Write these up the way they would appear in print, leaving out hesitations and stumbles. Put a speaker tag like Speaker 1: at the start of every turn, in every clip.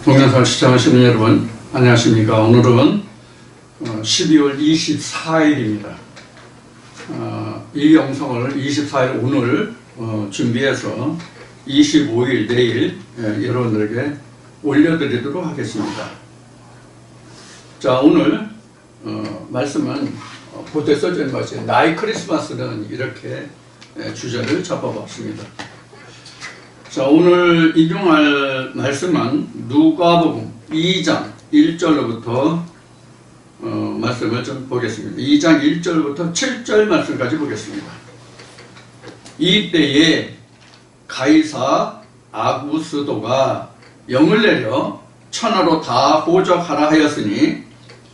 Speaker 1: 동영상 시청하시는 여러분 안녕하십니까. 오늘은 12월 24일입니다. 이 영상을 24일 오늘 준비해서 25일 내일 여러분들에게 올려드리도록 하겠습니다. 자, 오늘 말씀은 보도에 써져 있는 것이 나의 크리스마스는 이렇게 주제를 잡아봤습니다. 자, 오늘 인용할 말씀은 누가복음 2장 1절로부터 말씀을 좀 보겠습니다. 2장 1절부터 7절 말씀까지 보겠습니다. 이때에 가이사 아구스도가 영을 내려 천하로 다 호적하라 하였으니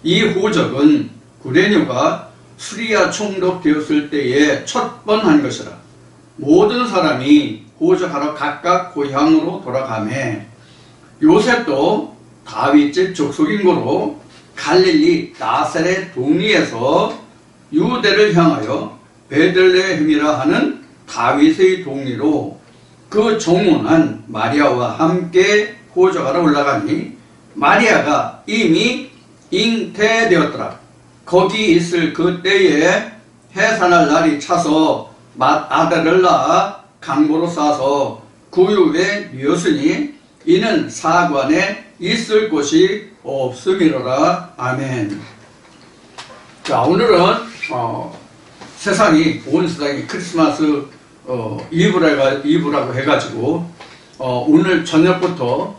Speaker 1: 이 호적은 구레뇨가 수리아 총독 되었을 때에 첫 번 한 것이라. 모든 사람이 호적하러 각각 고향으로 돌아가매 요셉도 다윗집 족속인 고로 갈릴리 나사렛 동리에서 유대를 향하여 베들레헴이라 하는 다윗의 동리로 그 종혼한 마리아와 함께 호적하러 올라가니 마리아가 이미 잉태되었더라. 거기 있을 그때에 해산할 날이 차서 맏아들을 낳아 강보로 싸서 구유에 뉘었으니 이는 사관에 있을 곳이 없음이로라. 아멘. 자, 오늘은 세상이 온 세상이 크리스마스 이브라고 해가지고 오늘 저녁부터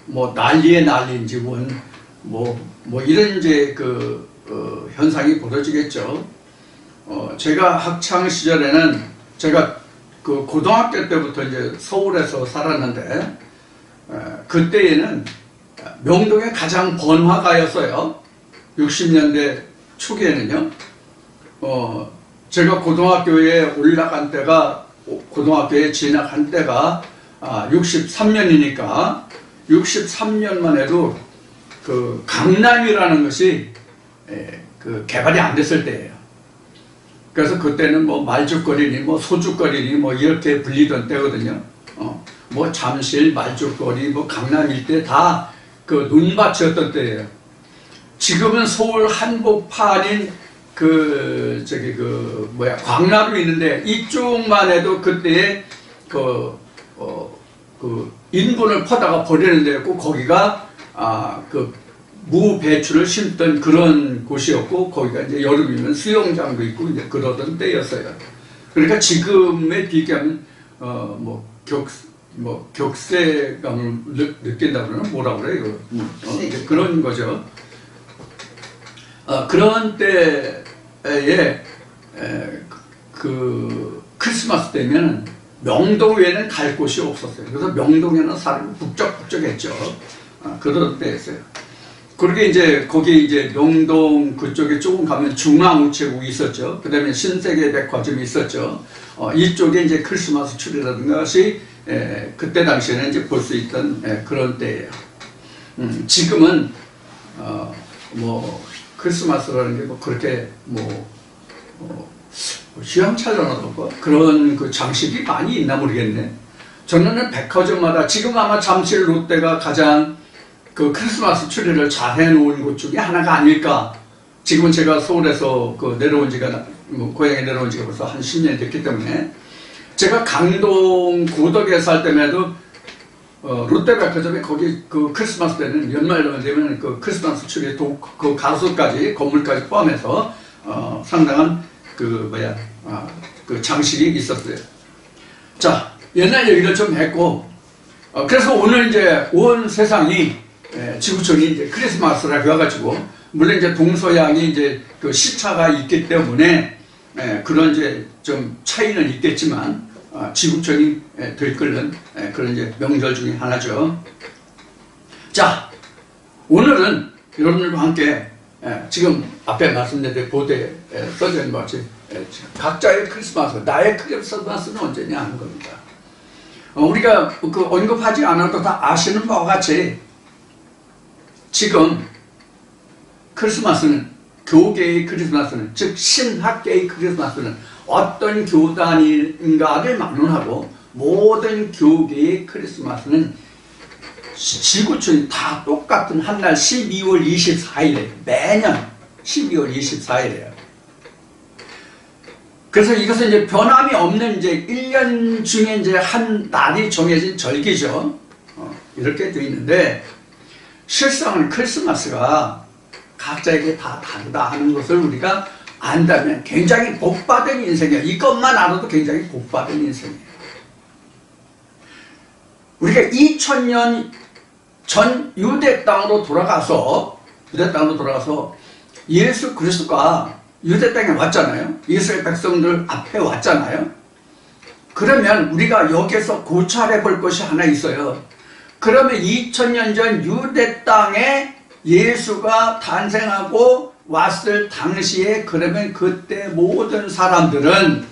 Speaker 1: 뭐 난리에 난리인지 뭐 이런 이제 현상이 벌어지겠죠. 제가 학창 시절에는 제가 그 고등학교 때부터 이제 서울에서 살았는데 그때에는 명동의 가장 번화가였어요. 60년대 초기에는요. 제가 고등학교에 올라간 때가 고등학교에 진학한 때가 63년이니까 63년만 해도 그 강남이라는 것이 그 개발이 안 됐을 때예요. 그래서 그때는 뭐 말죽거리니 뭐 소죽거리니 뭐 이렇게 불리던 때거든요. 뭐 잠실, 말죽거리, 뭐 강남 일대 다 그 논밭이었던 때예요. 지금은 서울 한복판인 광나루 있는데 이쪽만 해도 그때에 인분을 퍼다가 버리는 데였고 거기가 무 배추를 심던 그런 곳이었고 거기가 이제 여름이면 수영장도 있고 이제 그러던 때였어요. 그러니까 지금에 비교하면 격세감을 느낀다 그러면 뭐라 그래요? 그런 거죠. 그런 때에 크리스마스 때면 명동 외에는 갈 곳이 없었어요. 그래서 명동에는 사람이 북적북적했죠. 그런 때였어요. 그렇게 이제 거기 이제 명동 그쪽에 조금 가면 중앙우체국이 있었죠. 그 다음에 신세계백화점이 있었죠. 이쪽에 이제 크리스마스 추리라든가 것이 그때 당시에는 이제 볼 수 있던 그런 때예요. 지금은 크리스마스라는 게 뭐 그렇게 휘황찬란하고 그런 그 장식이 많이 있나 모르겠네. 저는 백화점마다 지금 아마 잠실 롯데가 가장 그 크리스마스 추리를 잘 해놓은 곳 중에 하나가 아닐까. 지금은 제가 서울에서 내려온 지가 고향에 내려온 지가 벌써 한 10년이 됐기 때문에 제가 강동 고덕에 살 때에도 롯데백화점에 거기 그 크리스마스 때는 연말 되면 그 크리스마스 추리 그 가수까지 건물까지 포함해서 상당한 그 장식이 있었어요. 자, 옛날 얘기를 좀 했고 그래서 오늘 이제 온 세상이 지구촌이 이제 크리스마스라고 해가지고 물론 이제 동서양이 이제 그 시차가 있기 때문에 그런 이제 좀 차이는 있겠지만 지구촌이 들끓는 그런 이제 명절 중에 하나죠. 자, 오늘은 여러분들과 함께 지금 앞에 말씀드린 보도에 써져 있는 것 같이 각자의 크리스마스, 나의 크리스마스는 언제냐 하는 겁니다. 우리가 언급하지 않아도 다 아시는 바와 같이 지금 크리스마스는 교계의 크리스마스는 즉 신학계의 크리스마스는 어떤 교단인가를 막론하고 모든 교계의 크리스마스는 지구촌이 다 똑같은 한날 12월 24일에 매년 12월 24일에요. 그래서 이것은 이제 변함이 없는 이제 1년 중에 이제 한 날이 정해진 절기죠. 이렇게 되어 있는데 실상은 크리스마스가 각자에게 다 다르다 하는 것을 우리가 안다면 굉장히 복받은 인생이에요. 이것만 알아도 굉장히 복받은 인생이에요. 우리가 2000년 전 유대 땅으로 돌아가서 예수 그리스도가 유대 땅에 왔잖아요. 이스라엘 백성들 앞에 왔잖아요. 그러면 우리가 여기서 고찰해 볼 것이 하나 있어요. 그러면 2000년 전 유대 땅에 예수가 탄생하고 왔을 당시에 그러면 그때 모든 사람들은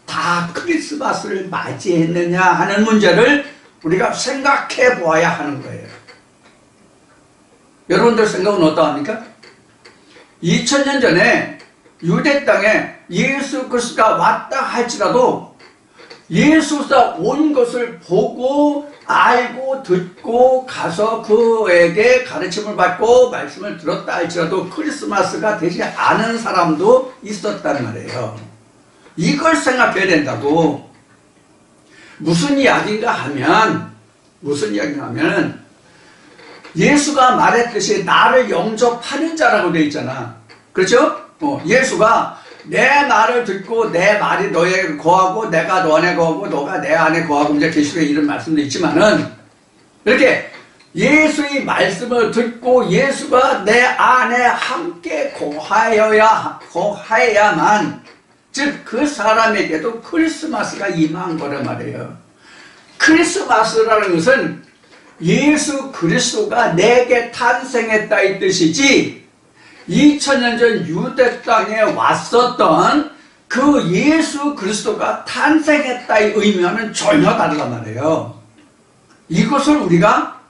Speaker 1: 다 크리스마스를 맞이했느냐 하는 문제를 우리가 생각해 보아야 하는 거예요. 여러분들 생각은 어떠합니까? 2000년 전에 유대 땅에 예수 그리스도가 왔다 할지라도 예수가 온 것을 보고 알고 듣고 가서 그에게 가르침을 받고 말씀을 들었다 할지라도 크리스마스가 되지 않은 사람도 있었단 말이에요. 이걸 생각해야 된다고. 무슨 이야기인가 하면 예수가 말했듯이 나를 영접하는 자라고 되어 있잖아. 그렇죠? 예수가 내 말을 듣고 내 말이 너에게 거하고 내가 너 안에 거하고 너가 내 안에 거하고 이제 계시록에 이런 말씀도 있지만은 이렇게 예수의 말씀을 듣고 예수가 내 안에 함께 거하여야만 즉 그 사람에게도 크리스마스가 임한 거란 말이에요. 크리스마스라는 것은 예수 그리스도가 내게 탄생했다 이 뜻이지 2000년 전 유대 땅에 왔었던 그 예수 그리스도가 탄생했다의 의미와는 전혀 다르단 말이에요. 이것을 우리가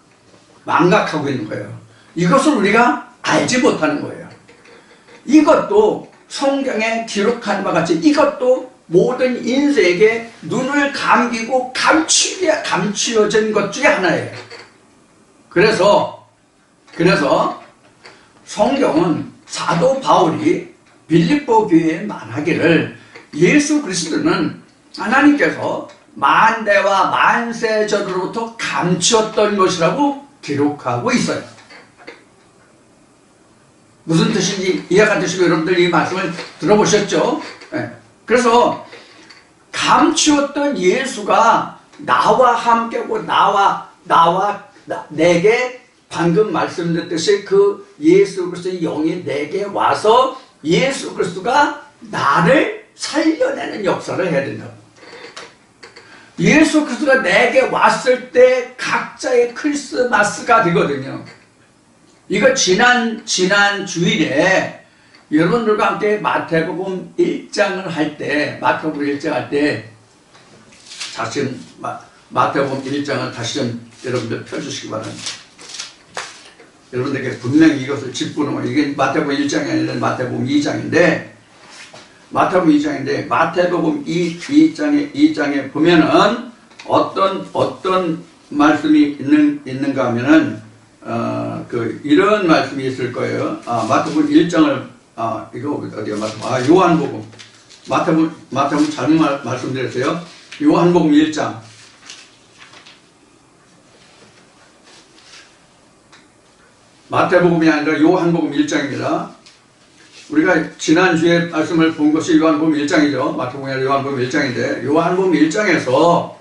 Speaker 1: 망각하고 있는 거예요. 이것을 우리가 알지 못하는 거예요. 이것도 성경에 기록한 바와 같이 이것도 모든 인생에게 눈을 감기고 감추어진 것 중에 하나예요. 그래서 성경은 사도 바울이 빌립보 교회에 말하기를 예수 그리스도는 하나님께서 만대와 만세 전으로부터 감추었던 것이라고 기록하고 있어요. 무슨 뜻인지 이해가 되시고 여러분들 이 말씀을 들어보셨죠? 네. 그래서 감추었던 예수가 나와 함께고 내게 방금 말씀드렸듯이 그 예수 그리스도의 영이 내게 와서 예수 그리스도가 나를 살려내는 역사를 해야 된다고. 예수 그리스도가 내게 왔을 때 각자의 크리스마스가 되거든요. 이거 지난 주일에 여러분들과 함께 마태복음 1장을 할 때 다시 마태복음 1장을 다시 좀 여러분들 펴주시기 바랍니다. 여러분들에게 분명히 이것을 짚고는 거예요. 이게 마태복음 1장이 아니라 마태복음 2장인데 마태복음 2장에 보면은 어떤 말씀이 있는가 하면은 이런 말씀이 있을 거예요. 마태복음 1장을 이거 어디가 요한복음 마태복음 잘못 말씀드렸어요. 요한복음 1장 마태복음이 아니라 요한복음 1장입니다. 우리가 지난주에 말씀을 본 것이 요한복음 1장이죠. 마태복음이 아니라 요한복음 1장인데 요한복음 1장에서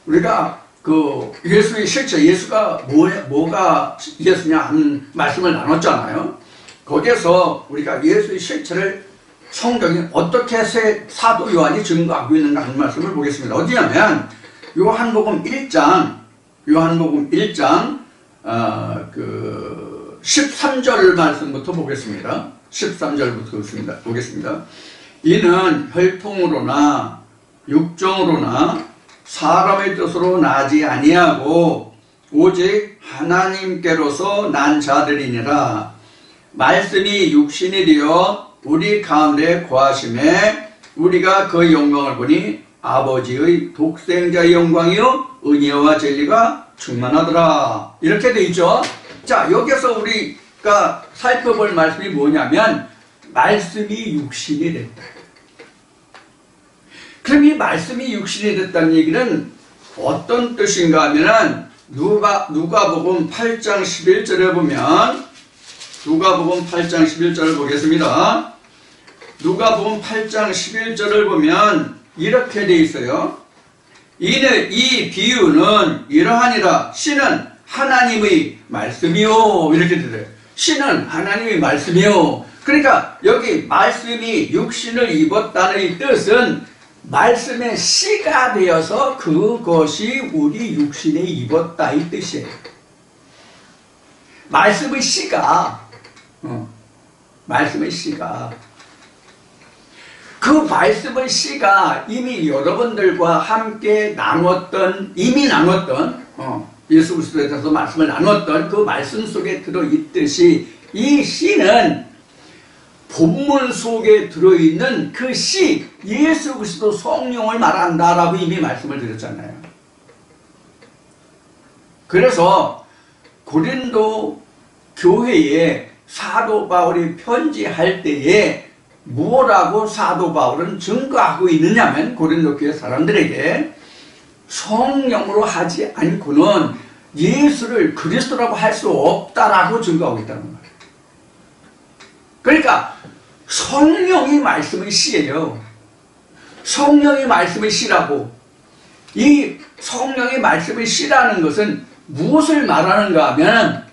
Speaker 1: 우리가 그 예수의 실체, 예수가 뭐가 예수냐 하는 말씀을 나눴잖아요. 거기에서 우리가 예수의 실체를 성경이 어떻게 사도 요한이 증거하고 있는가 하는 말씀을 보겠습니다. 어디냐면 요한복음 1장 13절 말씀부터 보겠습니다. 13절부터 보겠습니다. 이는 혈통으로나 육정으로나 사람의 뜻으로 나지 아니하고 오직 하나님께로서 난 자들이니라. 말씀이 육신이 되어 우리 가운데 거하심에 우리가 그 영광을 보니 아버지의 독생자의 영광이요 은혜와 진리가 충만하더라. 이렇게 돼 있죠. 자, 여기서 우리가 살펴볼 말씀이 뭐냐면 말씀이 육신이 됐다. 그럼 이 말씀이 육신이 됐다는 얘기는 어떤 뜻인가 하면은 누가복음 8장 11절에 보면 누가복음 8장 11절을 보겠습니다. 누가복음 8장 11절을 보면 이렇게 돼 있어요. 이 비유는 이러하니라. 씨는 하나님의 말씀이요. 이렇게 되어요. 씨는 하나님의 말씀이요. 그러니까 여기 말씀이 육신을 입었다는 이 뜻은 말씀의 씨가 되어서 그것이 우리 육신에 입었다 이 뜻이에요. 말씀의 씨가 말씀의 씨가 그 말씀의 씨가 이미 여러분들과 함께 이미 나눴던 예수 그리스도에 대해서 말씀을 나눴던 그 말씀 속에 들어있듯이 이 씨는 본문 속에 들어있는 그 씨, 예수 그리스도 성령을 말한다라고 이미 말씀을 드렸잖아요. 그래서 고린도 교회에 사도 바울이 편지할 때에 뭐라고 사도 바울은 증거하고 있느냐면 고린도 교회 사람들에게 성령으로 하지 않고는 예수를 그리스도라고 할 수 없다라고 증거하고 있다는 거예요. 그러니까 성령이 말씀의 씨예요. 성령이 말씀의 씨라고. 이 성령이 말씀의 씨라는 것은 무엇을 말하는가 하면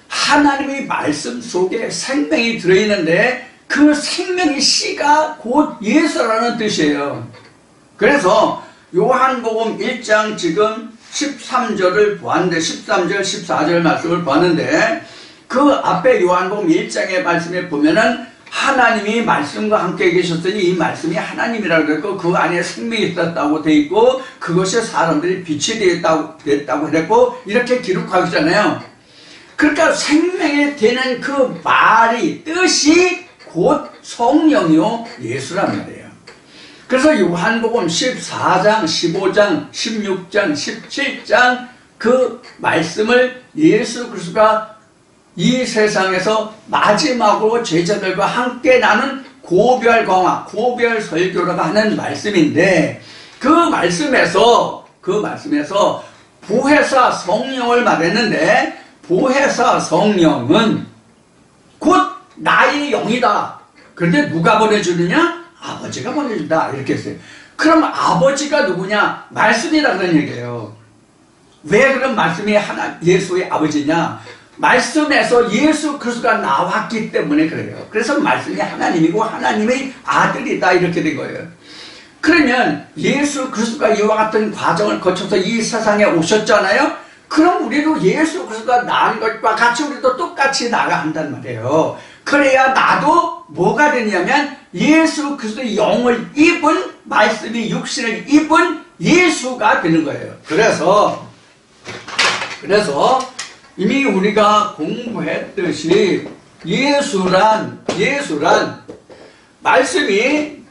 Speaker 1: 하나님의 말씀 속에 생명이 들어있는데 그 생명의 씨가 곧 예수라는 뜻이에요. 그래서 요한복음 1장 지금 13절을 보았는데 13절 14절 말씀을 보았는데 그 앞에 요한복음 1장의 말씀에 보면은 하나님이 말씀과 함께 계셨더니 이 말씀이 하나님이라고 그랬고 그 안에 생명이 있었다고 돼 있고 그것이 사람들이 빛이 됐다고 그랬고 이렇게 기록하고 있잖아요. 그러니까 생명이 되는 그 말이 뜻이 곧 성령이요 예수란 말이에요. 그래서 요한복음 14장, 15장, 16장, 17장 그 말씀을 예수 그리스도가 이 세상에서 마지막으로 제자들과 함께 나눈 고별 강화, 고별 설교라고 하는 말씀인데 그 말씀에서 보혜사 성령을 말했는데 보혜사 성령은 곧 나의 영이다. 그런데 누가 보내주느냐? 아버지가 보내준다. 이렇게 했어요. 그럼 아버지가 누구냐? 말씀이라 그런 얘기예요. 왜 그런 말씀이 예수의 아버지냐? 말씀에서 예수 그리스도가 나왔기 때문에 그래요. 그래서 말씀이 하나님이고 하나님의 아들이다 이렇게 된 거예요. 그러면 예수 그리스도가 이와 같은 과정을 거쳐서 이 세상에 오셨잖아요. 그럼 우리도 예수 그리스도가 나은 것과 같이 우리도 똑같이 나가야 한단 말이에요. 그래야 나도 뭐가 되냐면 예수 그리스도의 영을 입은 말씀이 육신을 입은 예수가 되는 거예요. 그래서 이미 우리가 공부했듯이 예수란 말씀이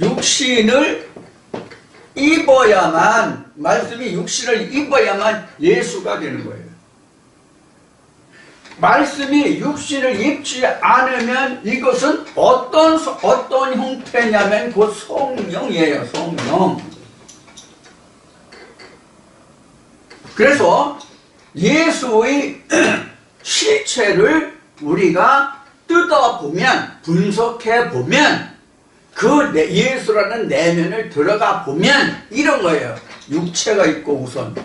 Speaker 1: 육신을 입어야만 예수가 되는 거예요. 말씀이 육신을 입지 않으면 이것은 어떤 형태냐면 곧 성령이에요. 성령. 그래서 예수의 실체를 우리가 뜯어보면 분석해보면 그 예수라는 내면을 들어가 보면 이런 거예요. 육체가 있고 우선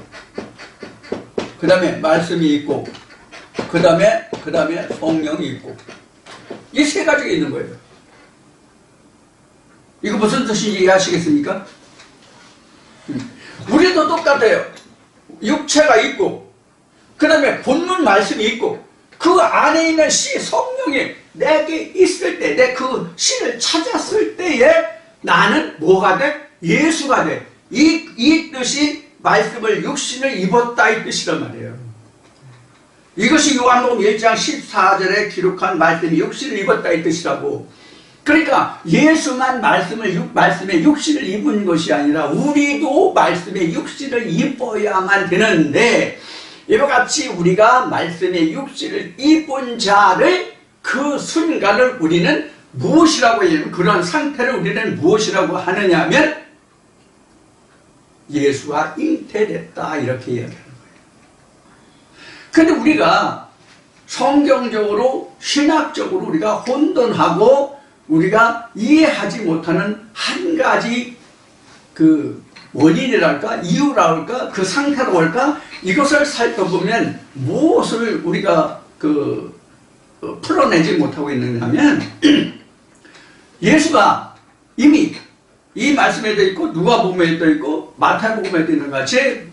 Speaker 1: 그 다음에 말씀이 있고 그 다음에 성령이 있고 이 세 가지가 있는 거예요. 이거 무슨 뜻인지 이해하시겠습니까? 우리도 똑같아요. 육체가 있고 그 다음에 본문 말씀이 있고 그 안에 있는 씨 성령이 내게 있을 때 내 그 씨를 찾았을 때에 나는 뭐가 돼? 예수가 돼. 이 뜻이 말씀을 육신을 입었다 이 뜻이란 말이에요. 이것이 요한복음 1장 14절에 기록한 말씀이 육신을 입었다 이 뜻이라고. 그러니까 예수만 말씀의 육신을 입은 것이 아니라 우리도 말씀의 육신을 입어야만 되는데, 이와 같이 우리가 말씀의 육신을 입은 자를 그 순간을 우리는 무엇이라고 해요? 그런 상태를 우리는 무엇이라고 하느냐 하면 예수와 잉태됐다 이렇게 이야기하는 거예요. 그런데 우리가 성경적으로 신학적으로 우리가 혼돈하고 우리가 이해하지 못하는 한 가지 그 원인이랄까 이유랄까 그 상태라고 할까, 이것을 살펴보면 무엇을 우리가 풀어내지 못하고 있느냐 하면 예수가 이미 이 말씀에도 있고 누가복음에도 있고 마태복음에도 있는 같이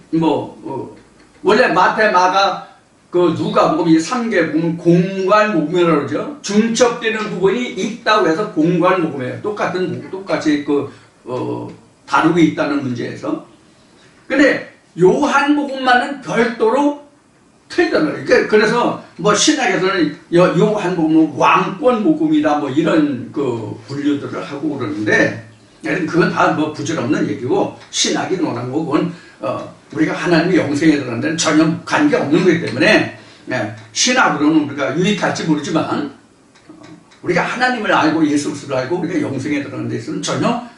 Speaker 1: 원래 마태, 마가, 누가복음 이 3개 보면 공관복음이라고 그러죠. 중첩되는 부분이 있다고 해서 공관복음이에요. 똑같이 다루고 있다는 문제에서. 근데 요한복음만은 별도로 틀리잖아요. 그래서 신학에서는 요한복음은 왕권복음이다 이런 분류들을 하고 그러는데, 그건 다 부질없는 얘기고 신학이 논한 거 그건 우리가 하나님의 영생에 들어가는 데는 전혀 관계없는 거기 때문에 신학으로는 우리가 유익할지 모르지만 우리가 하나님을 알고 예수 그리스도를 알고 우리가 영생에 들어가는 데 있어서는 전혀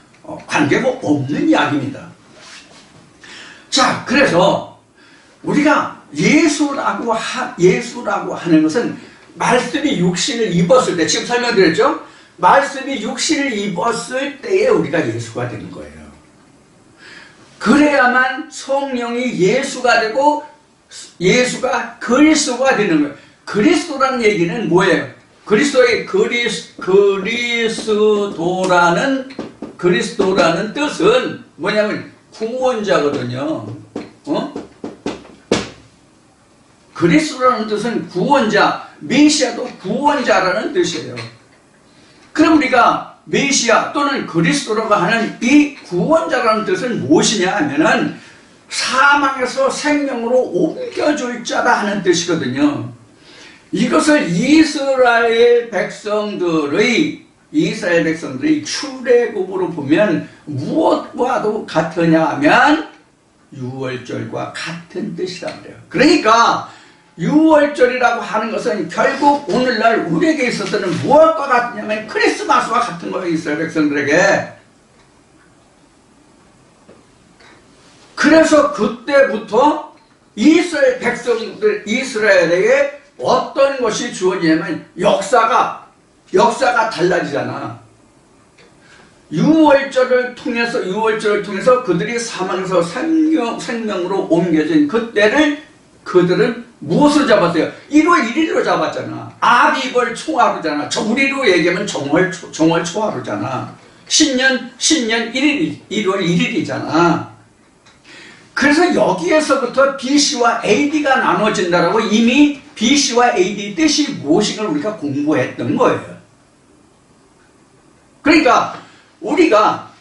Speaker 1: 관계가 없는 이야기입니다. 자, 그래서 우리가 예수라고 하는 것은 말씀이 육신을 입었을 때, 지금 설명드렸죠? 말씀이 육신을 입었을 때에 우리가 예수가 되는 거예요. 그래야만 성령이 예수가 되고 예수가 그리스도가 되는 거예요. 그리스도라는 얘기는 뭐예요? 그리스도라는 뜻은 뭐냐면 구원자거든요. 그리스도라는 뜻은 구원자, 메시아도 구원자라는 뜻이에요. 그럼 우리가 메시아 또는 그리스도라고 하는 이 구원자라는 뜻은 무엇이냐 하면은 사망에서 생명으로 옮겨줄 자라 하는 뜻이거든요. 이것을 이스라엘 백성들의 출애굽으로 보면 무엇과도 같으냐 하면 유월절과 같은 뜻이란 말이에요. 그러니까 유월절이라고 하는 것은 결국 오늘날 우리에게 있어서는 무엇과 같냐면 크리스마스와 같은 거예요. 이스라엘 백성들에게. 그래서 그때부터 이스라엘 백성들, 이스라엘에게 어떤 것이 주어지냐면 역사가 달라지잖아. 유월절을 통해서 그들이 사망에서 생명으로 옮겨진 그때를 그들은 무엇을 잡았어요? 1월 1일로 잡았잖아. 아비벌 초하루잖아. 우리로 얘기하면 정월 초하루잖아. 신년 1월 1일이잖아. 그래서 여기에서부터 BC와 AD가 나눠진다라고 이미 BC와 AD 뜻이 무엇인가 우리가 공부했던 거예요. 그러니까 우리가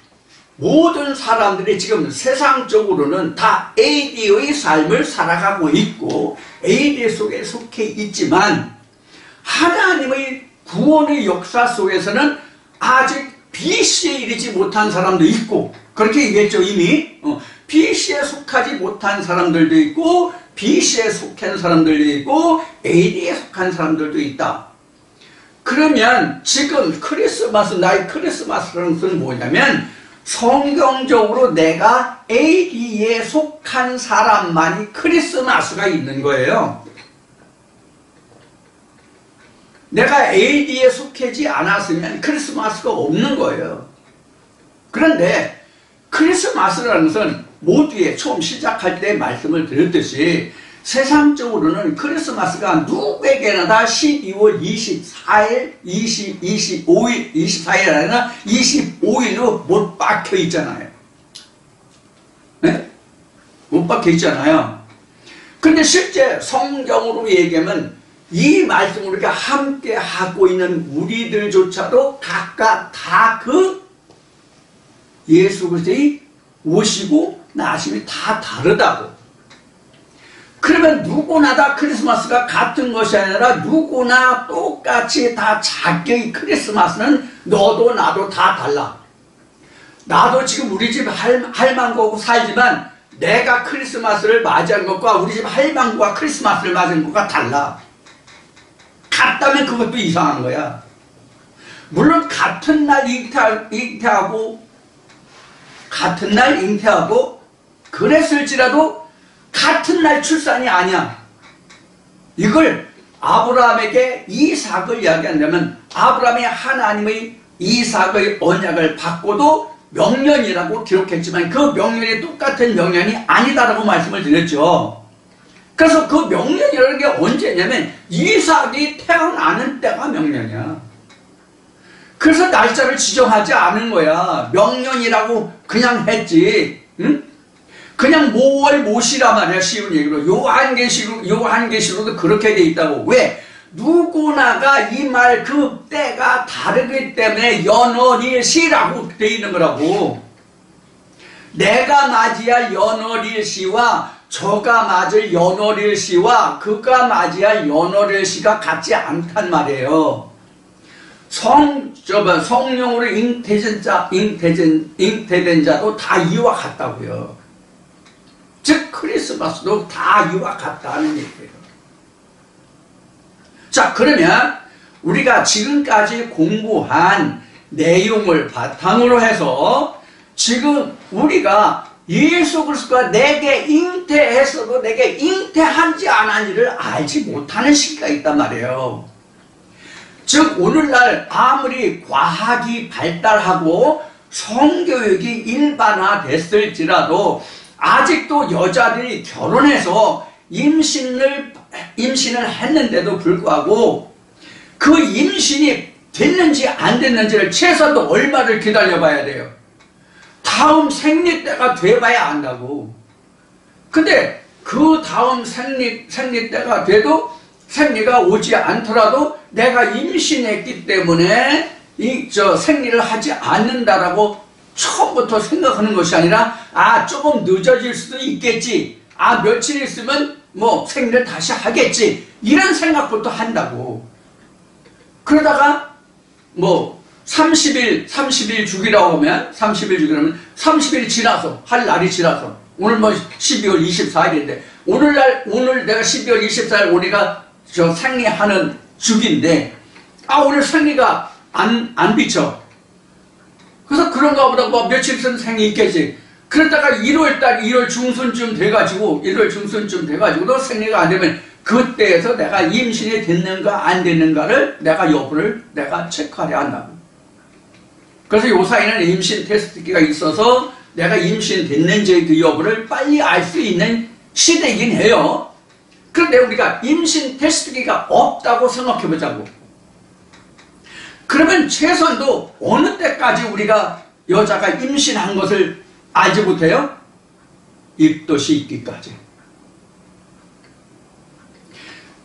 Speaker 1: 모든 사람들이 지금 세상적으로는 다 AD의 삶을 살아가고 있고 AD 속에 속해 있지만 하나님의 구원의 역사 속에서는 아직 BC에 이르지 못한 사람도 있고, 그렇게 얘기했죠 이미. BC에 속하지 못한 사람들도 있고 BC에 속한 사람들도 있고 AD에 속한 사람들도 있다. 그러면 지금 나의 크리스마스라는 것은 뭐냐면 성경적으로 내가 AD에 속한 사람만이 크리스마스가 있는 거예요. 내가 AD에 속하지 않았으면 크리스마스가 없는 거예요. 그런데 크리스마스라는 것은 모두에 처음 시작할 때 말씀을 드렸듯이 세상적으로는 크리스마스가 누구에게나 다 12월 24일, 24일 아니라 25일로 못 박혀 있잖아요. 네? 못 박혀 있잖아요. 근데 실제 성경으로 얘기하면 이 말씀을 우리가 함께 하고 있는 우리들조차도 각각 다 예수 그리스도의 오시고 나심이 다 다르다고. 그러면 누구나 다 크리스마스가 같은 것이 아니라 누구나 똑같이 다 자기의 크리스마스는 너도 나도 다 달라. 나도 지금 우리 집 할망구하고 살지만 내가 크리스마스를 맞이한 것과 우리 집 할망구가 크리스마스를 맞은 것과 달라. 같다면 그것도 이상한 거야. 물론 같은 날 잉태하고 그랬을지라도 같은 날 출산이 아니야. 이걸 아브라함에게 이삭을 이야기한다면 아브라함이 하나님의 이삭의 언약을 받고도 명년이라고 기록했지만 그 명년이 똑같은 명년이 아니다라고 말씀을 드렸죠. 그래서 그 명년이라는 게 언제냐면 이삭이 태어나는 때가 명년이야. 그래서 날짜를 지정하지 않은 거야. 명년이라고 그냥 했지. 응? 그냥 모월 못이라 말이야. 쉬운 얘기로. 요한계시록도 그렇게 돼 있다고. 왜? 누구나가 이 말 그 때가 다르기 때문에 연월일시라고 돼 있는 거라고. 내가 맞이할 연월일시와 저가 맞을 연월일시와 그가 맞이할 연월일시가 같지 않단 말이에요. 성령으로 잉태된 자도 다 이와 같다고요. 즉 크리스마스도 다 이와 같다는 얘기예요. 자, 그러면 우리가 지금까지 공부한 내용을 바탕으로 해서 지금 우리가 예수 그리스도가 내게 잉태했어도 내게 잉태한지 안 한지를 알지 못하는 시기가 있단 말이에요. 즉 오늘날 아무리 과학이 발달하고 성교육이 일반화됐을지라도 아직도 여자들이 결혼해서 임신을 했는데도 불구하고 그 임신이 됐는지 안 됐는지를 최소한도 얼마를 기다려봐야 돼요. 다음 생리 때가 돼봐야 안다고. 근데 그 다음 생리 때가 돼도 생리가 오지 않더라도 내가 임신했기 때문에 생리를 하지 않는다라고 처음부터 생각하는 것이 아니라 조금 늦어질 수도 있겠지. 며칠 있으면 생리를 다시 하겠지. 이런 생각부터 한다고. 그러다가 30일 주기라고 하면 30일 지나서 할 날이 지나서 오늘 12월 24일인데 오늘 내가 12월 24일 우리가 생리하는 주기인데 오늘 생리가 안 비쳐. 그래서 그런가 보다 며칠 있으면 생리 있겠지. 그러다가 1월 중순쯤 돼가지고 너 생리가 안 되면 그때에서 내가 임신이 됐는가 안 됐는가를 여부를 체크하려 한다고. 그래서 요 사이에는 임신 테스트기가 있어서 내가 임신 됐는지 그 여부를 빨리 알 수 있는 시대이긴 해요. 그런데 우리가 임신 테스트기가 없다고 생각해 보자고. 그러면 최소한도 어느 때까지 우리가 여자가 임신한 것을 알지 못해요? 입덧이 있기까지.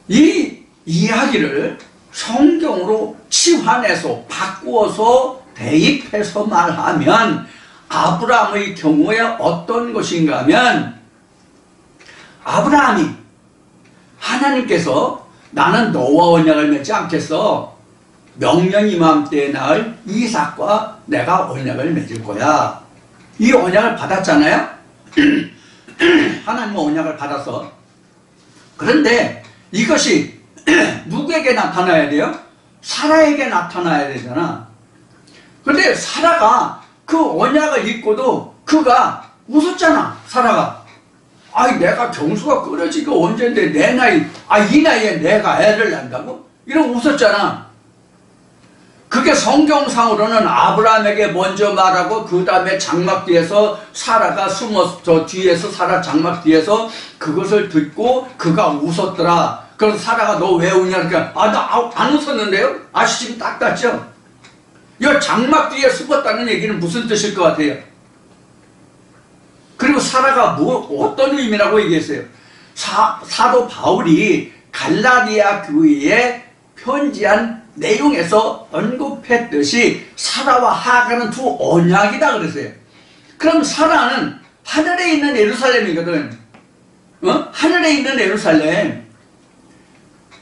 Speaker 1: 이 이야기를 성경으로 치환해서 바꾸어서 대입해서 말하면 아브라함의 경우에 어떤 것인가 하면 아브라함이 하나님께서 나는 너와 언약을 맺지 않겠어. 명령 이맘때에 낳을 이삭과 내가 언약을 맺을 거야. 이 언약을 받았잖아요. 하나님의 언약을 받았어. 그런데 이것이 누구에게 나타나야 돼요? 사라에게 나타나야 되잖아. 그런데 사라가 그 언약을 잊고도 그가 웃었잖아. 사라가. 내가 경수가 끊어지고 언젠데 내 나이, 이 나이에 내가 애를 낳는다고? 이러고 웃었잖아. 그게 성경상으로는 아브라함에게 먼저 말하고 그 다음에 장막 뒤에서 사라가 숨어서 뒤에서 사라 장막 뒤에서 그것을 듣고 그가 웃었더라. 그래서 사라가 너 왜 우냐? 그러니까 나 안 웃었는데요? 지금 딱 같죠? 이 장막 뒤에 숨었다는 얘기는 무슨 뜻일 것 같아요? 그리고 사라가 어떤 의미라고 얘기했어요? 사도 바울이 갈라디아 교회에 편지한 내용에서 언급했듯이 사라와 하가는 두 언약이다 그랬어요. 그럼 사라는 하늘에 있는 예루살렘이거든. 하늘에 있는 예루살렘,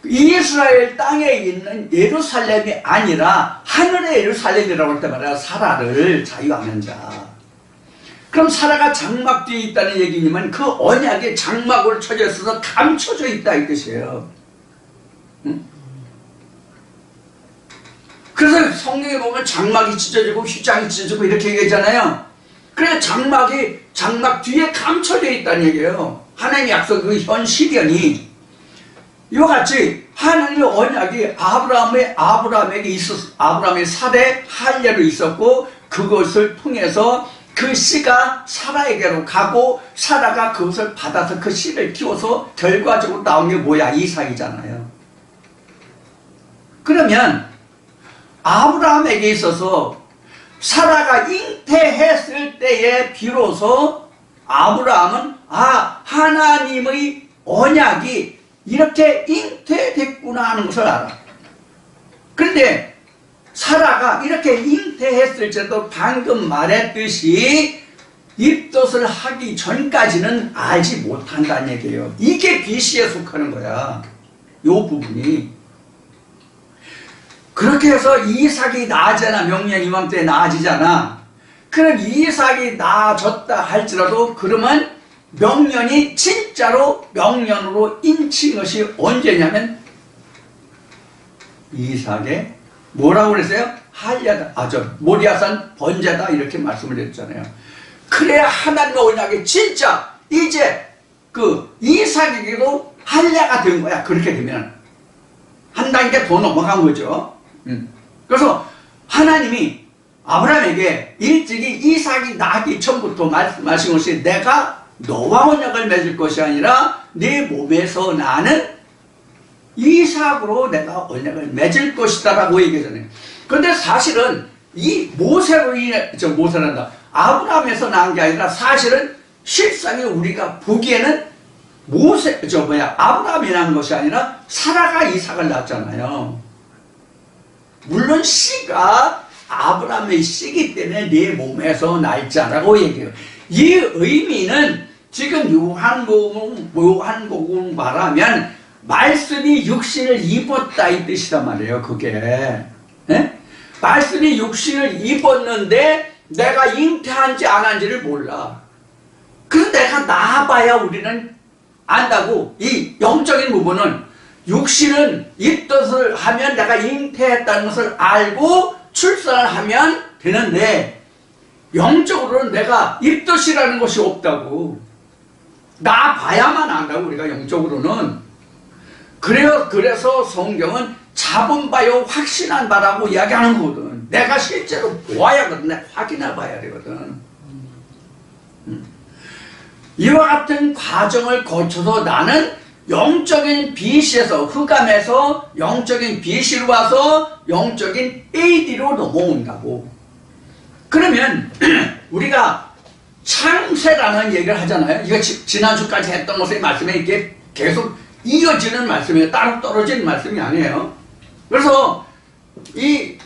Speaker 1: 이스라엘 땅에 있는 예루살렘이 아니라 하늘의 예루살렘이라고 할 때 말이야. 사라를 자유하는 자. 그럼 사라가 장막 뒤에 있다는 얘기지만 그 언약이 장막으로 쳐져 있어서 감춰져 있다 이 뜻이에요. 그래서 성경에 보면 장막이 찢어지고 휘장이 찢어지고 이렇게 얘기하잖아요. 그래서 장막 뒤에 감춰져 있다는 얘기예요. 하나님의 약속, 그 현 시련이 이와 같이 하나님의 언약이 아브라함에게 있었, 아브라함의 사대 할례로 있었고, 그것을 통해서 그 씨가 사라에게로 가고, 사라가 그것을 받아서 그 씨를 키워서 결과적으로 나온 게 뭐야? 이삭이잖아요. 그러면 아브라함에게 있어서 사라가 잉태했을 때에 비로소 아브라함은 하나님의 언약이 이렇게 잉태됐구나 하는 것을 알아. 그런데 사라가 이렇게 잉태했을 때도 방금 말했듯이 입덧을 하기 전까지는 알지 못한다는 얘기예요. 이게 비시에 속하는 거야. 이 부분이. 그렇게 해서 이삭이 나아지잖아. 명령 이맘때 나아지잖아. 그럼 이삭이 나아졌다 할지라도 그러면 명령이 진짜로 명령으로 인친 것이 언제냐면 이삭의 뭐라고 그랬어요? 할례다. 모리아산 번제다 이렇게 말씀을 했잖아요. 그래야 하나님의 언약이 진짜 이제 그 이삭에게도 할례가 된 거야. 그렇게 되면 한 단계 더 넘어간 거죠. 그래서 하나님이 아브라함에게 일찍이 이삭이 나기 전부터 말씀하신 것이 내가 너와 언약을 맺을 것이 아니라 네 몸에서 나는 이삭으로 내가 언약을 맺을 것이다 라고 얘기하잖아요. 그런데 사실은 이 모세란다. 아브라함에서 낳은 게 아니라 사실은 실상이 우리가 보기에는 아브라함이 낳은 것이 아니라 사라가 이삭을 낳았잖아요. 물론 씨가 아브라함의 씨기 때문에 네 몸에서 날 자라고 얘기해요. 이 의미는 지금 요한복음 말하면 말씀이 육신을 입었다 이 뜻이란 말이에요. 그게 말씀이 육신을 입었는데 내가 잉태한지 안 한지를 몰라. 그래서 내가 나와봐야 우리는 안다고. 이 영적인 부분은 육신은 입덧을 하면 내가 잉태했다는 것을 알고 출산을 하면 되는데 영적으로는 내가 입덧이라는 것이 없다고. 나봐야만 안다고 우리가 영적으로는. 그래서 성경은 잡은 바요 확신한 바라고 이야기하는 거거든. 내가 실제로 보아야 거든. 내가 확인해 봐야 되거든. 이와 같은 과정을 거쳐서 나는 영적인 BC에서 흑암에서 영적인 BC로 와서 영적인 AD로 넘어온다고. 그러면 우리가 창세라는 얘기를 하잖아요. 이거 지난주까지 했던 것의 말씀에 이렇게 계속 이어지는 말씀이에요. 따로 떨어지는 말씀이 아니에요. 그래서 이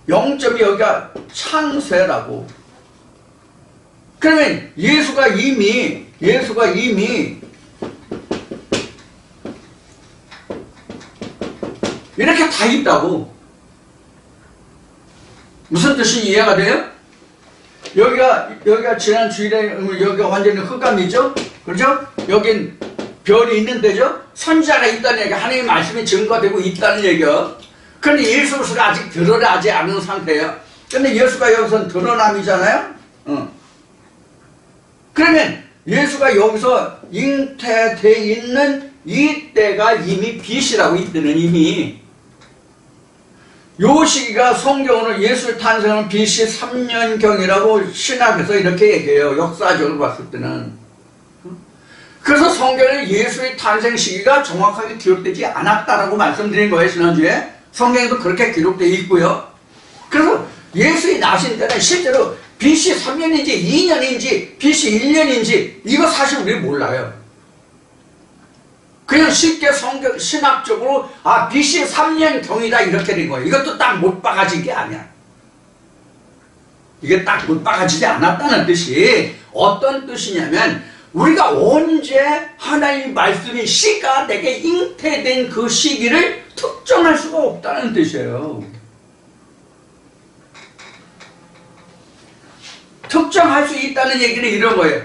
Speaker 1: 0점이 여기가 창세라고. 그러면 예수가 이미 이렇게 다 있다고. 무슨 뜻이 이해가 돼요? 여기가 지난 주일에 여기가 완전히 흑암이죠? 그렇죠? 여긴 별이 있는 데죠? 선지자가 있다는 얘기, 하나님의 말씀이 증거되고 있다는 얘기요. 그런데 예수 그리스도가 아직 드러나지 않은 상태예요. 근데 예수가 여기서 드러남이잖아요? 그러면 예수가 여기서 잉태되어 있는 이때가 이미 빛이라고 이때는 이미 요 시기가 성경으로 예수의 탄생은 BC 3년경이라고 신학에서 이렇게 얘기해요. 역사적으로 봤을 때는. 그래서 성경에 예수의 탄생 시기가 정확하게 기록되지 않았다라고 말씀드린 거예요. 지난주에. 성경에도 그렇게 기록되어 있고요. 그래서 예수의 나신 때는 실제로 BC 3년인지 2년인지 BC 1년인지 이거 사실 우리 몰라요. 그냥 쉽게 성경 신학적으로 BC 3년경이다 이렇게 된 거예요. 이것도 딱 못 박아진 게 아니야. 이게 딱 못 박아지지 않았다는 뜻이 어떤 뜻이냐면 우리가 언제 하나님 말씀이 씨가 내게 잉태된 그 시기를 특정할 수가 없다는 뜻이에요. 특정할 수 있다는 얘기는 이런 거예요.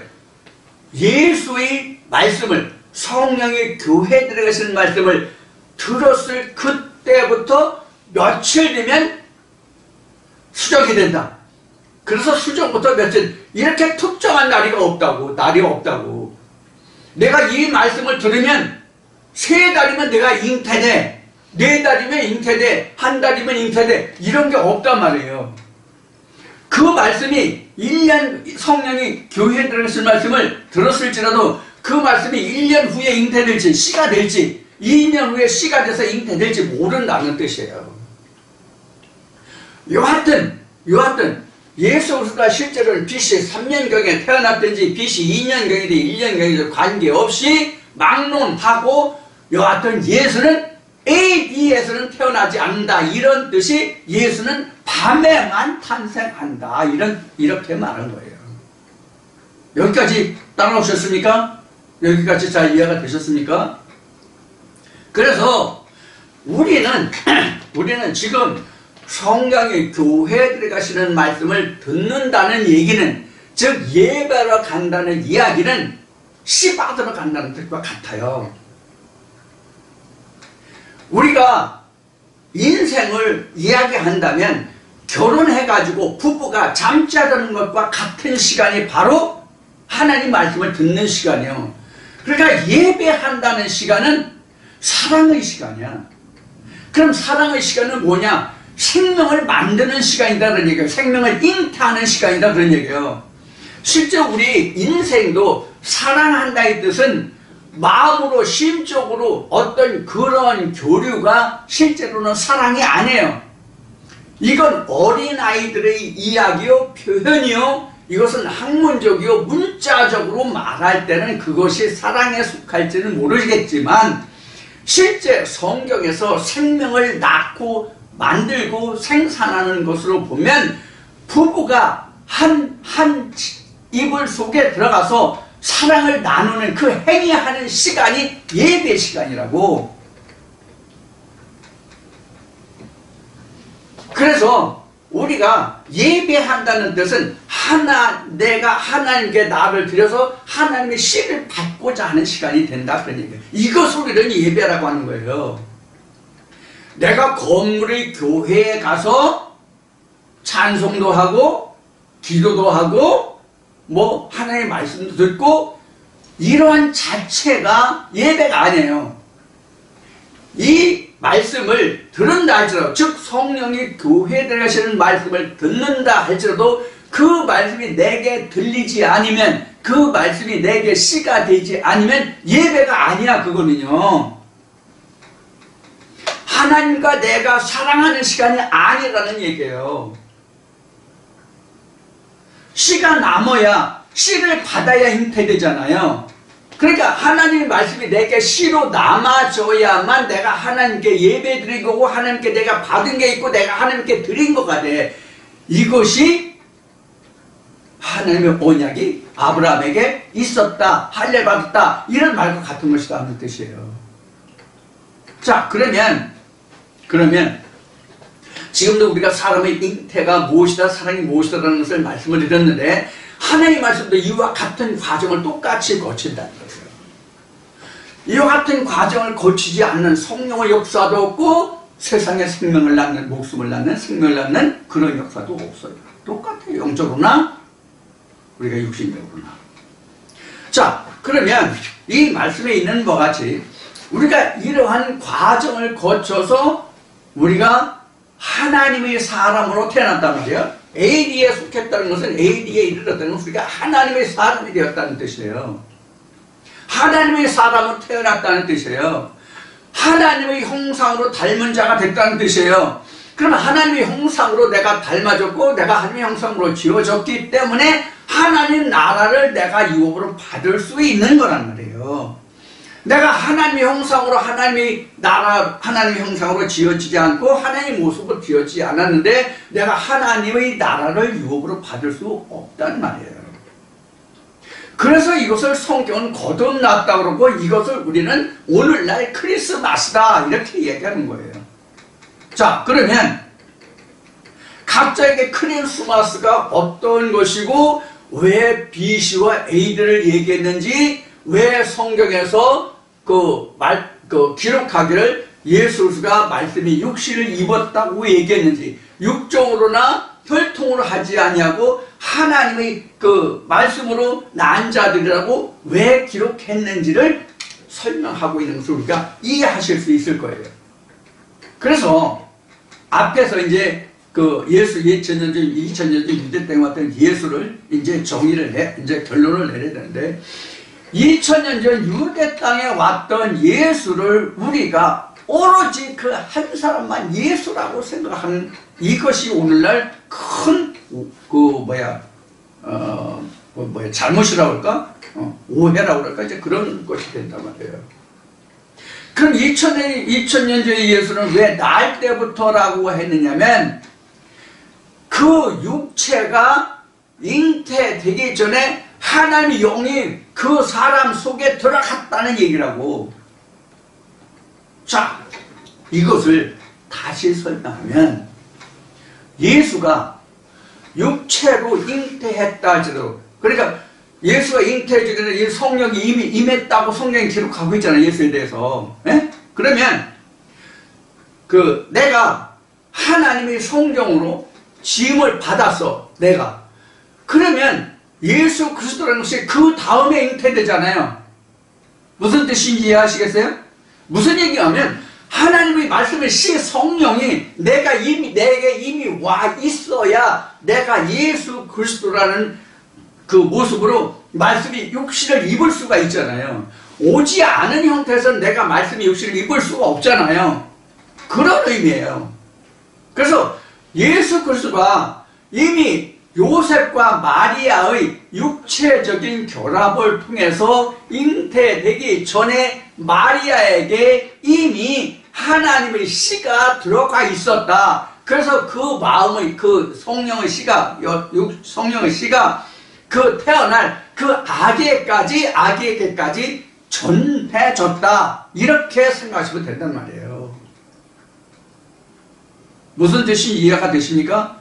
Speaker 1: 예수의 말씀을, 성령의 교회에 들어가시는 말씀을 들었을 그때부터 며칠 되면 수정이 된다. 그래서 수정부터 며칠, 이렇게 특정한 날이 없다고. 내가 이 말씀을 들으면 3달이면 내가 잉태돼, 4달이면 잉태돼, 1달이면 잉태돼, 이런 게 없단 말이에요. 그 말씀이 1년, 성령이 교회에 들어가신 말씀을 들었을지라도 그 말씀이 1년 후에 잉태될지, 씨가 될지, 2년 후에 씨가 돼서 잉태될지 모른다는 뜻이에요. 여하튼 예수 그리스도가 실제로는 BC 3년경에 태어났든지 BC 2년경이든 1년경이든 관계없이 막론하고, 여하튼 예수는 AD에서는 태어나지 않는다, 이런 뜻이 예수는 밤에만 탄생한다, 이렇게 말한 거예요. 여기까지 따라오셨습니까? 여기까지 잘 이해가 되셨습니까? 그래서 우리는 지금 성령의 교회에 들어가시는 말씀을 듣는다는 얘기는, 즉 예배로 간다는 이야기는 씨 받으러 간다는 뜻과 같아요. 우리가 인생을 이야기한다면 결혼해가지고 부부가 잠자는 것과 같은 시간이 바로 하나님 말씀을 듣는 시간이에요. 그러니까 예배한다는 시간은 사랑의 시간이야. 그럼 사랑의 시간은 뭐냐? 생명을 만드는 시간이다, 그런 얘기예요. 생명을 잉태하는 시간이다, 그런 얘기예요. 실제 우리 인생도 사랑한다의 뜻은 마음으로, 심적으로 어떤 그런 교류가 실제로는 사랑이 아니에요. 이건 어린아이들의 이야기요, 표현이요, 이것은 학문적이요, 문자적으로 말할 때는 그것이 사랑에 속할지는 모르겠지만, 실제 성경에서 생명을 낳고 만들고 생산하는 것으로 보면 부부가 한 이불 속에 들어가서 사랑을 나누는 그 행위하는 시간이 예배 시간이라고. 그래서 우리가 예배한다는 뜻은 내가 하나님께 나를 드려서 하나님의 씨를 받고자 하는 시간이 된다, 그런 얘기예요. 이것을 우리는 예배라고 하는 거예요. 내가 건물의 교회에 가서 찬송도 하고 기도도 하고 하나님의 말씀도 듣고, 이러한 자체가 예배가 아니에요. 이 말씀을 들은다 할지라도, 즉 성령이 교회에 들어가시는 말씀을 듣는다 할지라도 그 말씀이 내게 들리지 않으면, 그 말씀이 내게 씨가 되지 않으면 예배가 아니야. 그거는요, 하나님과 내가 사랑하는 시간이 아니라는 얘기예요. 씨가 남아야, 씨를 받아야 잉태되잖아요. 그러니까 하나님의 말씀이 내게 씨로 남아줘야만 내가 하나님께 예배 드린 거고, 하나님께 내가 받은 게 있고, 내가 하나님께 드린 거가 돼. 이것이 하나님의 언약이 아브라함에게 있었다, 할례 받았다, 이런 말과 같은 것이다 하는 뜻이에요. 자, 그러면 지금도 우리가 사람의 잉태가 무엇이다, 사랑이 무엇이다라는 것을 말씀을 드렸는데, 하나님의 말씀도 이와 같은 과정을 똑같이 거친다는 거예요. 이와 같은 과정을 거치지 않는 성령의 역사도 없고, 세상에 생명을 낳는, 목숨을 낳는, 생명을 낳는 그런 역사도 없어요. 똑같아요. 영적으로나 우리가 육신적으로나. 자, 그러면 이 말씀에 있는 것 같이 우리가 이러한 과정을 거쳐서 우리가 하나님의 사람으로 태어났단 말이에요. AD에 속했다는 것은, AD에 이르렀다는 것은 우리가 하나님의 사람이 되었다는 뜻이에요. 하나님의 사람으로 태어났다는 뜻이에요. 하나님의 형상으로 닮은 자가 됐다는 뜻이에요. 그러면 하나님의 형상으로 내가 닮아졌고, 내가 하나님의 형상으로 지어졌기 때문에 하나님 나라를 내가 유업으로 받을 수 있는 거란 말이에요. 내가 하나님의 형상으로, 하나님의 나라, 하나님의 형상으로 지어지지 않고 하나님의 모습으로 지어지지 않았는데 내가 하나님의 나라를 유업으로 받을 수 없단 말이에요. 그래서 이것을 성경은 거듭났다고 그러고 이것을 우리는 오늘날 크리스마스다 이렇게 얘기하는 거예요. 자, 그러면 각자에게 크리스마스가 어떤 것이고 왜 B씨와 A들을 얘기했는지, 왜 성경에서 기록하기를 예수 그리스도가 말씀이 육신을 입었다고 얘기했는지, 육정으로나 혈통으로 하지 아니하고 하나님의 그 말씀으로 난 자들이라고 왜 기록했는지를 설명하고 있는 것을 우리가 이해하실 수 있을 거예요. 그래서 앞에서 이제 그 예수 2000년 전, 2000년 전 유대 때 왔던 예수를 이제 이제 결론을 내려야 되는데, 2000년 전 유대 땅에 왔던 예수를 우리가 오로지 그 한 사람만 예수라고 생각하는 이것이 오늘날 큰 잘못이라고 할까? 오해라고 할까? 이제 그런 것이 된단 말이에요. 그럼 2000년 전의 예수는 왜 날 때부터라고 했느냐면, 그 육체가 잉태되기 전에 하나님의 영이 그 사람 속에 들어갔다는 얘기라고. 자, 이것을 다시 설명하면, 예수가 육체로 잉태했다 하더라도, 그러니까 예수가 잉태해주기 전에 성령이 이미 임했다고 성경이 기록하고 있잖아요, 예수에 대해서. 에? 그러면 내가 하나님의 성령으로 지음을 받았어, 내가. 그러면 예수 그리스도라는 것이 그 다음에 잉태되잖아요. 무슨 뜻인지 이해하시겠어요? 무슨 얘기하면, 하나님의 말씀을 성령이 내게 이미 와 있어야 내가 예수 그리스도라는 그 모습으로 말씀이 육신을 입을 수가 있잖아요. 오지 않은 형태에서는 내가 말씀이 육신을 입을 수가 없잖아요. 그런 의미예요. 그래서 예수 그리스도가 이미 요셉과 마리아의 육체적인 결합을 통해서 잉태되기 전에 마리아에게 이미 하나님의 씨가 들어가 있었다. 그래서 그 마음의 성령의 씨가 태어날 그 아기에게까지 전해졌다. 이렇게 생각하시면 된단 말이에요. 무슨 뜻인지 이해가 되십니까?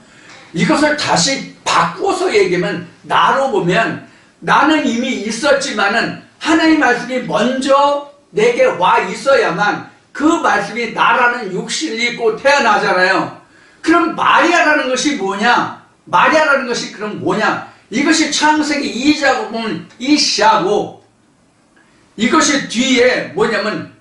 Speaker 1: 이것을 다시 바꿔서 얘기하면, 나로 보면 나는 이미 있었지만은 하나님의 말씀이 먼저 내게 와 있어야만 그 말씀이 나라는 육신을 입고 태어나잖아요. 그럼 마리아라는 것이 뭐냐? 마리아라는 것이 그럼 뭐냐? 이것이 창세기 2장 보면 이시하고, 이것이 뒤에 뭐냐면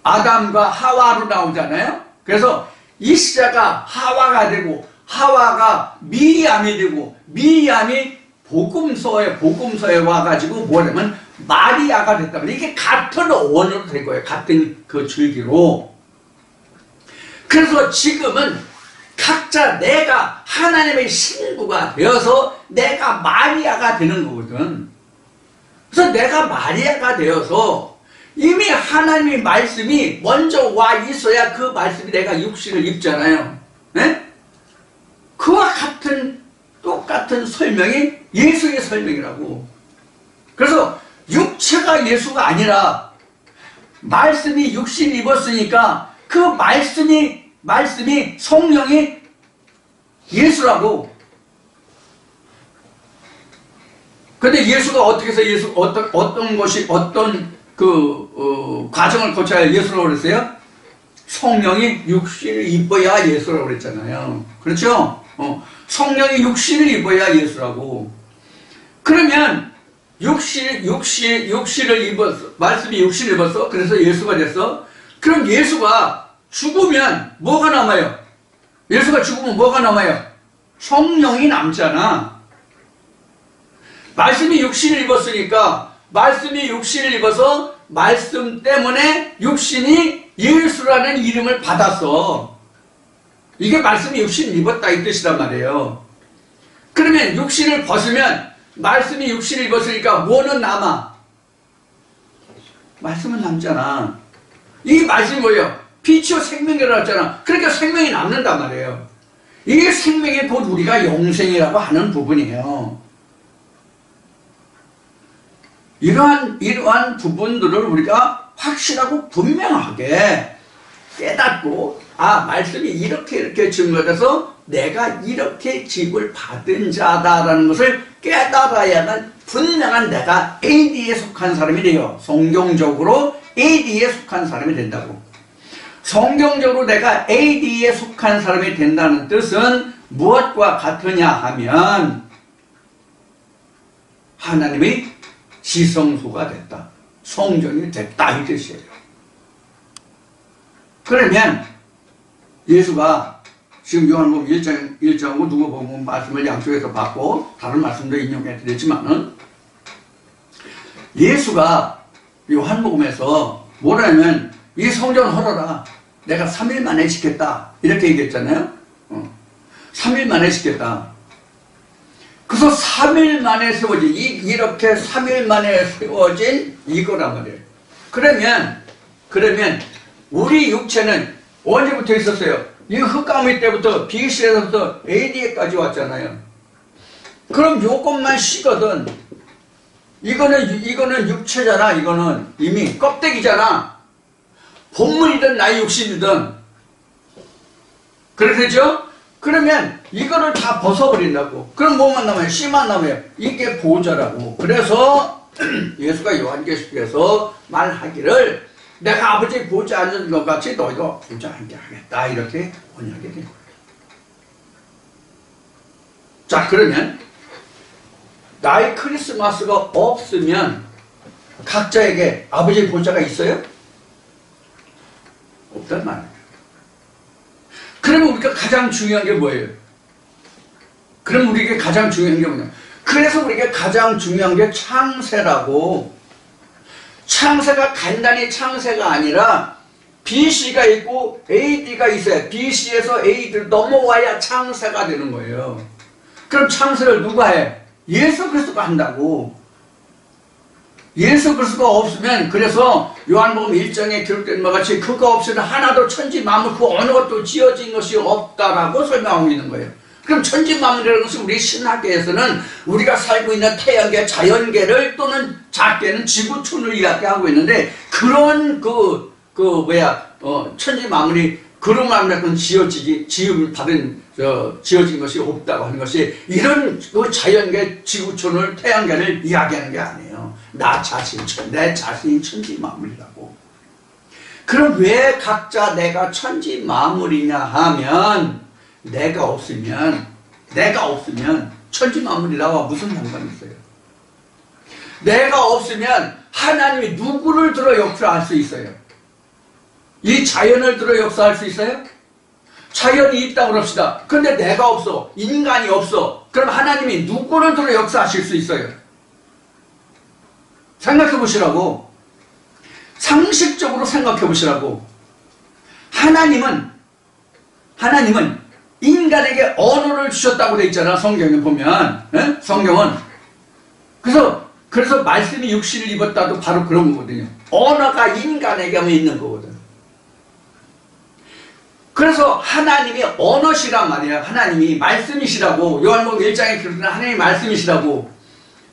Speaker 1: 아담과 하와로 나오잖아요. 그래서 이시자가 하와가 되고, 하와가 미리암이 되고, 미리암이 복음서에 와가지고 뭐냐면 마리아가 됐다. 이게 같은 원으로 된 거예요. 같은 그 줄기로. 그래서 지금은 각자 내가 하나님의 신부가 되어서 내가 마리아가 되는 거거든. 그래서 내가 마리아가 되어서 이미 하나님의 말씀이 먼저 와 있어야 그 말씀이 내가 육신을 입잖아요. 네? 그와 똑같은 설명이 예수의 설명이라고. 그래서 육체가 예수가 아니라 말씀이 육신을 입었으니까 그 말씀이 성령이 예수라고. 근데 예수가 어떻게 해서 어떤 과정을 거쳐야 예수라고 그랬어요? 성령이 육신을 입어야 예수라고 그랬잖아요. 그렇죠? 성령이 육신을 입어야 예수라고. 그러면 육신을 입었어. 말씀이 육신을 입었어. 그래서 예수가 됐어. 그럼 예수가 죽으면 뭐가 남아요? 예수가 죽으면 뭐가 남아요? 성령이 남잖아. 말씀이 육신을 입었으니까, 말씀이 육신을 입어서 말씀 때문에 육신이 예수라는 이름을 받았어. 이게 말씀이 육신을 입었다 이 뜻이란 말이에요. 그러면 육신을 벗으면, 말씀이 육신을 입었으니까 뭐는 남아? 말씀은 남잖아. 이 말씀이 뭐예요? 빛이요 생명이라고 했잖아. 그러니까 생명이 남는단 말이에요. 이 생명이 곧 우리가 영생이라고 하는 부분이에요. 이러한 부분들을 우리가 확실하고 분명하게 깨닫고, 말씀이 이렇게 증거돼서 내가 이렇게 직을 받은 자다라는 것을 깨달아야만 분명한 내가 AD에 속한 사람이 돼요. 성경적으로 AD에 속한 사람이 된다고. 성경적으로 내가 AD에 속한 사람이 된다는 뜻은 무엇과 같으냐 하면 하나님의 지성소가 됐다. 성전이 됐다 이 뜻이에요. 그러면 예수가 지금 요한복음 1장하고 누가복음 말씀을 양쪽에서 받고 다른 말씀도 인용해 드렸지만은 예수가 요한복음에서 뭐라면 이 성전 헐어라. 내가 3일 만에 짓겠다. 이렇게 얘기했잖아요. 3일 만에 짓겠다. 그래서 3일 만에 세워진, 이렇게 3일 만에 세워진 이거란 말이에요. 그러면 우리 육체는 언제부터 있었어요? 이 흙가물 때부터 BC에서부터 AD에까지 왔잖아요. 그럼 요것만 쉬거든. 이거는 육체잖아. 이거는 이미 껍데기잖아. 본물이든 나의 육신이든. 그렇겠죠? 그러면 이거를 다 벗어버린다고. 그럼 뭐만 남아요? 씨만 남아요. 이게 보좌라고. 그래서 예수가 요한계시록에서 말하기를 내가 아버지 보좌 앉은 것 같이 너희도 보좌 앉게 하겠다. 이렇게 언약이 된 거예요. 자, 그러면 나의 크리스마스가 없으면 각자에게 아버지 보좌가 있어요? 없단 말이에요. 그러면 우리가 가장 중요한 게 뭐예요? 그럼 우리에게 가장 중요한 게 뭐냐? 그래서 우리에게 가장 중요한 게 창세라고. 창세가 간단히 창세가 아니라 BC가 있고 AD가 있어요. BC에서 AD를 넘어와야 창세가 되는 거예요. 그럼 창세를 누가 해? 예수 그리스도가 한다고. 예수 그리스도가 없으면, 그래서 요한복음 1장에 기록된 것 같이 그거 없이는 하나도 천지 만물 그 어느 것도 지어진 것이 없다라고 설명하고 있는 거예요. 그럼 천지 만물이라는 것은 우리 신학계에서는 우리가 살고 있는 태양계, 자연계를 또는 작게는 지구촌을 이야기하고 있는데, 그런 천지 만물이 그런 만물에서는 지음을 받은 지어진 것이 없다고 하는 것이 이런 그 자연계, 지구촌을, 태양계를 이야기하는 게 아니에요. 내 자신이 천지 만물이라고. 그럼 왜 각자 내가 천지 만물이냐 하면 내가 없으면 천지 만물이라고 무슨 상관이 있어요? 내가 없으면 하나님이 누구를 들어 역사할 수 있어요? 이 자연을 들어 역사할 수 있어요? 자연이 있다고 합시다. 그런데 내가 없어. 인간이 없어. 그럼 하나님이 누구를 들어 역사하실 수 있어요? 생각해 보시라고. 상식적으로 생각해 보시라고. 하나님은 인간에게 언어를 주셨다고 돼 있잖아. 성경에 보면. 에? 성경은. 그래서 말씀이 육신을 입었다도 바로 그런 거거든요. 언어가 인간에게만 있는 거거든. 그래서 하나님이 언어시란 말이에요. 하나님이 말씀이시라고. 요한복음 1장에 기록된 하나님이 말씀이시라고.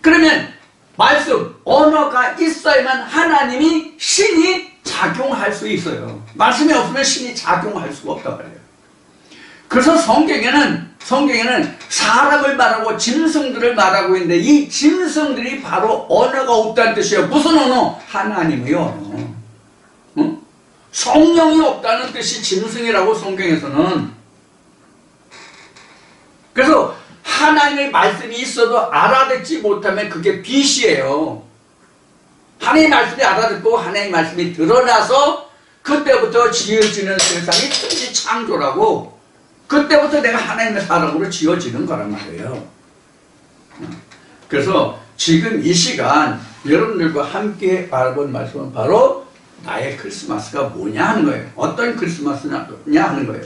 Speaker 1: 그러면 말씀, 언어가 있어야만 하나님이 신이 작용할 수 있어요. 말씀이 없으면 신이 작용할 수가 없단 말이에요. 그래서 성경에는 사람을 말하고 짐승들을 말하고 있는데 이 짐승들이 바로 언어가 없다는 뜻이에요. 무슨 언어? 하나님의 언어. 응? 성령이 없다는 뜻이 짐승이라고 성경에서는. 그래서 하나님의 말씀이 있어도 알아듣지 못하면 그게 빛이에요. 하나님의 말씀이 알아듣고 하나님의 말씀이 드러나서 그때부터 지어지는 세상이 천지 창조라고. 그때부터 내가 하나님의 사람으로 지어지는 거란 말이에요. 그래서 지금 이 시간 여러분들과 함께 알아본 말씀은 바로 나의 크리스마스가 뭐냐 하는 거예요. 어떤 크리스마스냐 하는 거예요.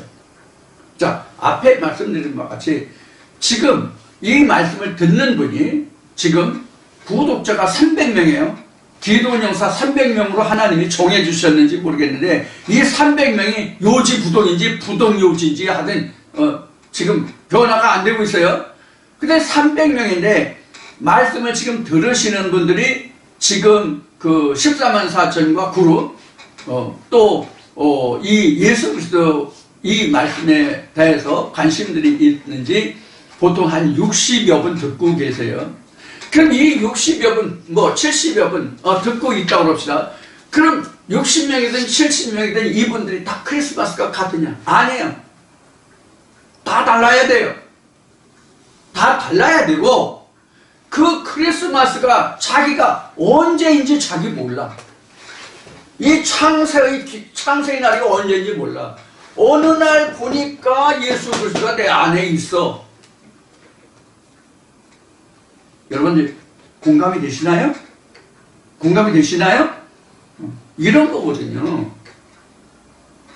Speaker 1: 자, 앞에 말씀드린 것 같이 지금 이 말씀을 듣는 분이 지금 구독자가 300명이에요. 기도원 영사 300명으로 하나님이 정해주셨는지 모르겠는데 이 300명이 요지 부동인지 부동 요지인지 하든 지금 변화가 안 되고 있어요. 근데 300명인데 말씀을 지금 들으시는 분들이 지금 그 14만 4천과 그룹 이 예수 그리스도 이 말씀에 대해서 관심들이 있는지 보통 한 60여 분 듣고 계세요. 그럼 이 60여 분, 70여 분 듣고 있다고 합시다. 그럼 60명이든 70명이든 이분들이 다 크리스마스가 같으냐? 아니에요. 다 달라야 돼요. 다 달라야 되고 그 크리스마스가 자기가 언제인지 자기 몰라. 이 창세의 날이 언제인지 몰라. 어느 날 보니까 예수 그리스도가 내 안에 있어. 여러분들 공감이 되시나요? 공감이 되시나요? 이런 거거든요.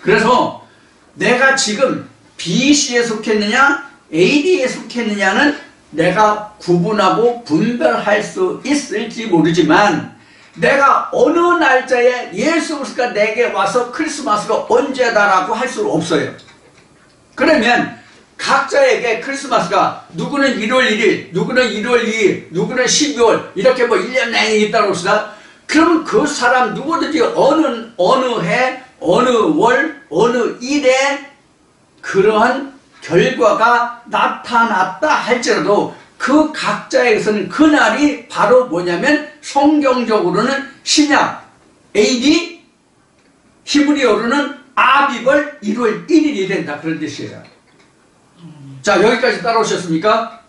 Speaker 1: 그래서 내가 지금 BC에 속했느냐 AD에 속했느냐는 내가 구분하고 분별할 수 있을지 모르지만 내가 어느 날짜에 예수 그리스도가 내게 와서 크리스마스가 언제다라고 할 수 없어요. 그러면 각자에게 크리스마스가 누구는 1월 1일, 누구는 1월 2일, 누구는 12월 이렇게 1년 내내 있다고 합시다. 그럼 그 사람 누구든지 어느 해, 어느 월, 어느 일에 그러한 결과가 나타났다 할지라도 그 각자에게서는 그날이 바로 뭐냐면 성경적으로는 신약 AD, 히브리어로는 아비벌 1월 1일이 된다 그런 뜻이에요. 자, 여기까지 따라오셨습니까?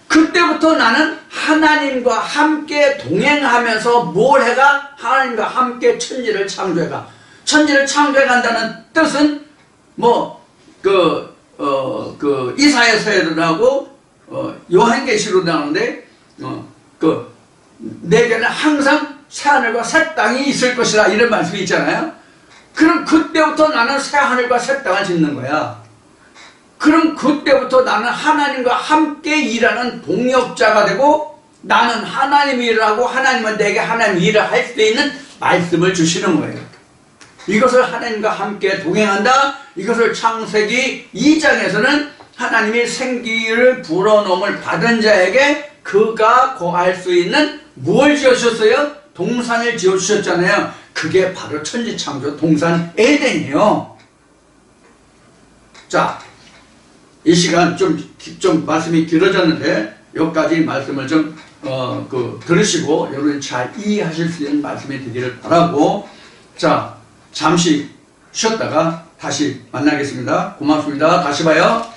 Speaker 1: 그때부터 나는 하나님과 함께 동행하면서 뭘 해가? 하나님과 함께 천지를 창조해가. 천지를 창조해간다는 뜻은 이사야서에도 나오고 요한계시로 나오는데 내게는 항상 새하늘과 새 땅이 있을 것이라 이런 말씀이 있잖아요. 그럼 그때부터 나는 새하늘과 새 땅을 짓는 거야. 그럼 그때부터 나는 하나님과 함께 일하는 동역자가 되고 나는 하나님이 일하고 하나님은 내게 하나님 일을 할 수 있는 말씀을 주시는 거예요. 이것을 하나님과 함께 동행한다. 이것을 창세기 2장에서는 하나님이 생기를 불어넣음을 받은 자에게 그가 거할 수 있는 뭘 지어주셨어요? 동산을 지어주셨잖아요. 그게 바로 천지창조 동산 에덴이에요. 자, 이 시간 좀 말씀이 길어졌는데 여기까지 말씀을 좀 들으시고 여러분이 잘 이해하실 수 있는 말씀이 되기를 바라고, 자, 잠시 쉬었다가 다시 만나겠습니다. 고맙습니다. 다시 봐요.